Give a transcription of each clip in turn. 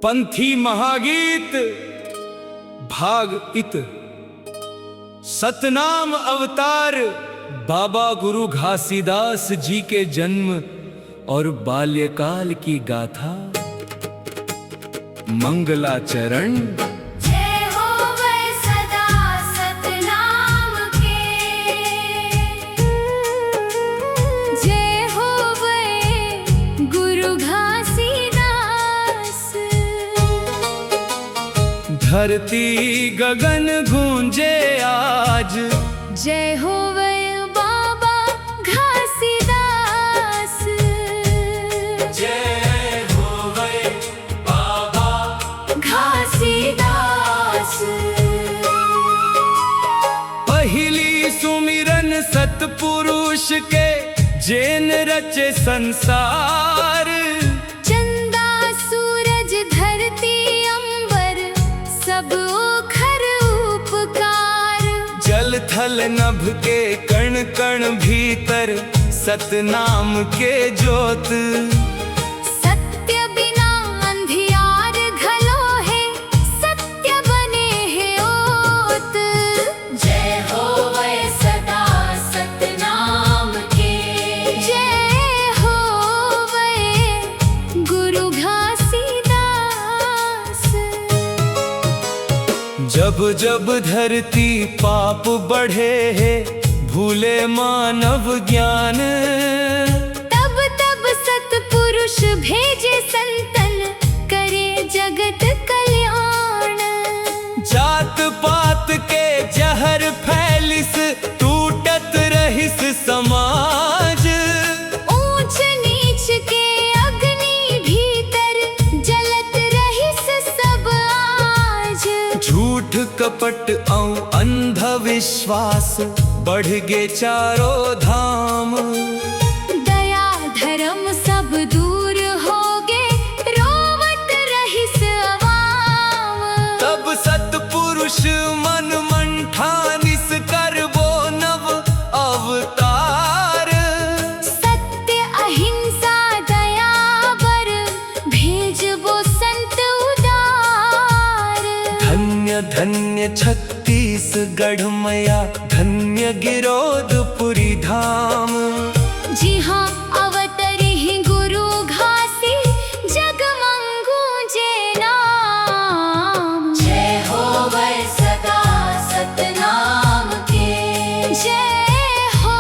पंथी महागीत भाग इत। सतनाम अवतार बाबा गुरु घासीदास जी के जन्म और बाल्यकाल की गाथा। मंगलाचरण। धरती गगन गूंजे आज, जय हो बाबा घासीदास। जय हो बाबा घासीदास। पहली सुमिरन सतपुरुष के, जेन रचे संसार। चंदा सूरज धरती सब ओखर उपकार। जल थल नभ के कण कण भीतर, सतनाम के ज्योत। सत्य बिना अंधियार घलो है, सत्य बने है ओत। जय हो सदा सतनाम के। जय हो गुरु घासीदास। जब जब धरती पाप बढ़े है, भूले मानव ज्ञान। तब तब सतपुरुष भेजे संतन, करे जगत कल्याण। जात पात के जहर फैलिस, टूटत रहिस समाज। ऊंच नीच के अग्नि भीतर, जलत रहिस सब आज। झूठ कपट और अंधविश्वास, बढ़ गे चारों धाम। दया धर्म सब दूर हो गे, रोवत रहिस अवाम। तब सतपुरुष मन मंठानिस, करबो नव अवतार। सत्य अहिंसा दया बर, भेजबो संत उदार। धन्य धन्य छत्तीसगढ़ मैया, धन्य गिरोधपुरी धाम। जी हाँ अवतरी ही गुरु घासी, जग मंगूंजे नाम। जय हो सदा सतनाम के। जय हो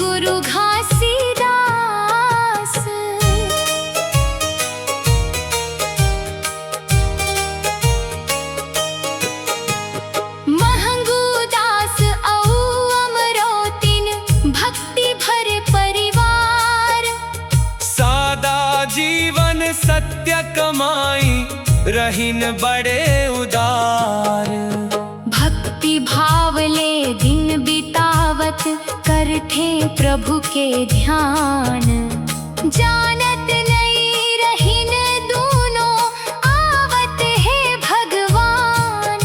गुरु घासीदास। जीवन सत्य कमाई, रहीन बड़े उदार। भक्ति भाव ले दिन बितावत, करथे प्रभु के ध्यान। जानत नहीं रहीन दूनों, आवत है भगवान।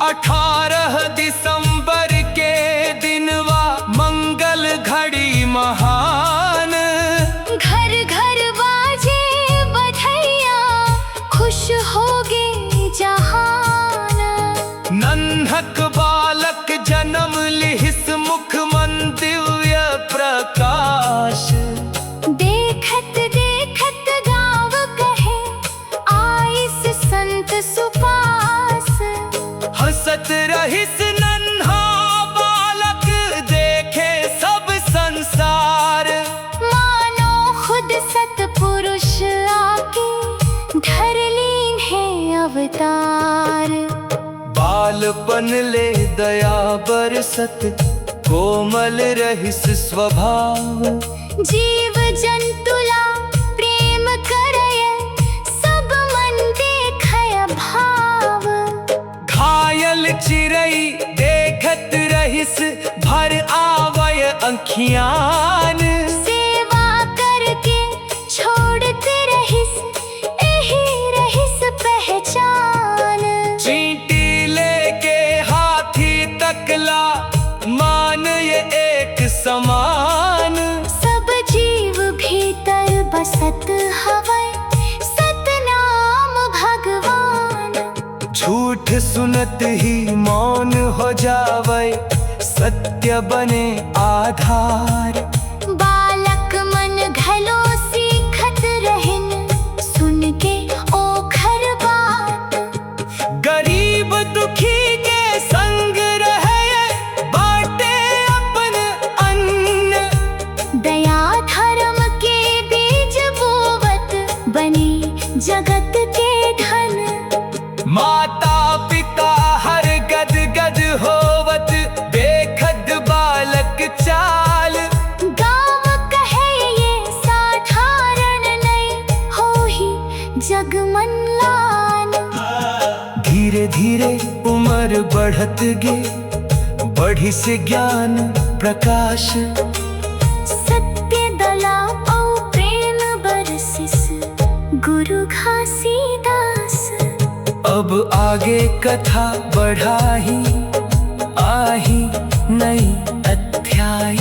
18 दिसंबर के दिनवा, मंगल घड़ी महान। घर घर बाजे बधाइयाँ, खुश हो गे जहान। नन्हक बालक जन्म लिहिस, मुख मन दिव्य प्रकाश। देखत देखत गाँव कहे, आइस संत सुपास। हंसत रहिस नन्हा बालक, देखे सब संसार। खुद सतपुरुष आके, धर लीन है अवतार। बालपन ले दया बरसत, कोमल रहिस स्वभाव। जीव जंतुला प्रेम करय, सब मन देखय भाव। घायल चिरई देखत रहिस, भर आवय अंखियान। छोड़ते रहिस, एही रहिस पहचान। चींटी लेके हाथी तकला, मान ये एक समान। सब जीव भीतर बसत हवै, सत झूठ सुनत ही मौन हो जावे, सत्य बने आधार। बालक मन घलो सीखत रहन, सुन के ओखर बात। गरीब दुखी के संग रहे, बाटे अपन अन्न। दया धर्म के बीज बोवत, बने जगत के धन। माता पिता हर गद गद होवत, देखत बालक चाल। गाँव कहे ये साधारण नहीं, हो ही जग मन लाल। धीरे धीरे उम्र बढ़त गे, बढ़ी से ज्ञान प्रकाश। सत्य दला औ प्रेम बरसिस, गुरु घासीदास। अब आगे कथा बढ़ाही, आही नई अध्याय।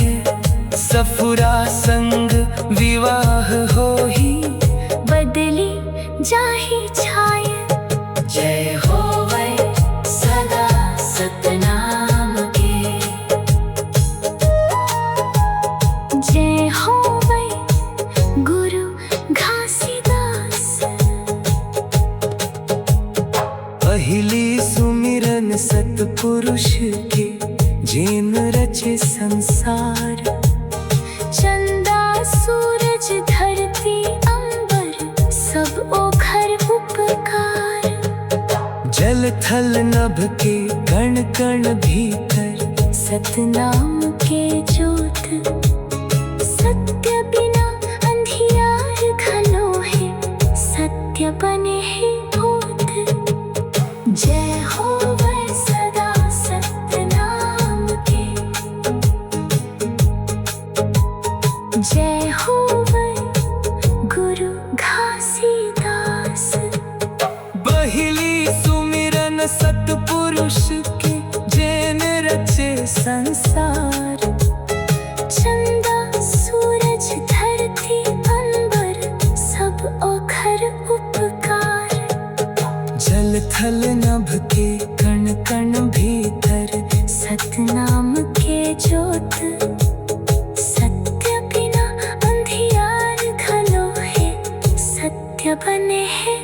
सफुरा संग विवाह होही, बदली जाही छाय। जय होवे सदा सतनाम के, जय होवे गुरु घासीदास। पहली सुमिरन सतपुरुष के, जेन रचे संसार। चंदा सूरज धरती अंबर, सब ओखर उपकार। जल थल नभ के कण कण भीतर, सतनाम के ज्योत। सत्य बिना अंधियार घलो है, सत्य बने है भूत। जय होवे सदा सतनाम के, जय होवे गुरु घासीदास। पहली सुमिरन सतपुरुष के, जेन रचे संसार। चंदा सूरज धरती अंबर, सब ओखर उपकार। जल थल नभ के कण कण भीतर, सतनाम के ज्योत। सत्य बिना अंधियार घलो है, सत्य बने है